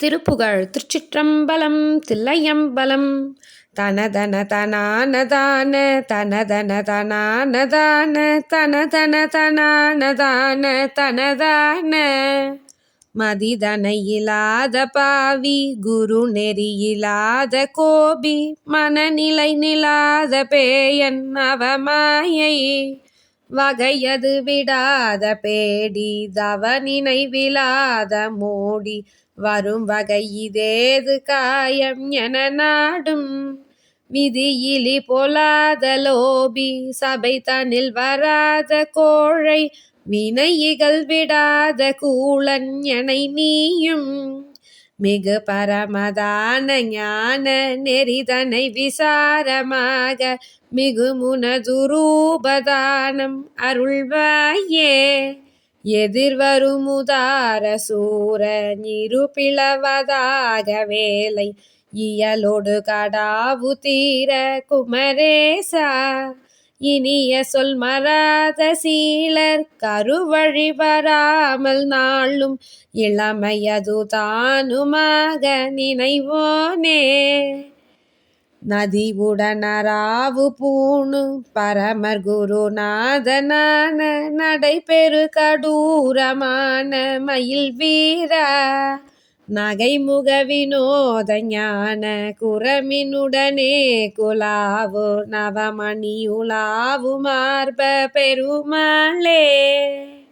திருப்புகழ். திருச்சிற்றம்பலம். தில்லையம்பலம். தனதன தனானதான தனதன தனானதான தனதன தனானதான தனதான மதிதனை இல்லாத பாவி குரு நெறியில்லாத கோபி மனநிலை நிலாத பேயன் அவமாயை வகையது விடாத பேடி தவ நினைவிலாத மோடி வரும் வகை இதேது காயம் என நாடும் விதியிலி பொலாத லோபி சபை தனில் வராத கோழை வினை இகழ்விடாத கூளன் எனை நீயும் மிகு பரமதான ஞான நெறிதனை விசாரமாக மிகு முனதுரூபதானம் அருள்வாயே. எதிர்வருமுதார சூர நிருபிளவதாக வேலை இயலொடு கடாவு தீர குமரேசா இனிய சொல் மராத சீலர் கருவழி வராமல் நாளும் இளமையது தானுமாக நினைவோனே. நதி உடனராவு பூணு பரமர் குருநாதனான நடைபெறு கடூரமான மயில் வீரா நகைமுக வினோத ஞான குரமினுடனே குலாவு நவமணியுலாவு மார்ப பெருமாளே.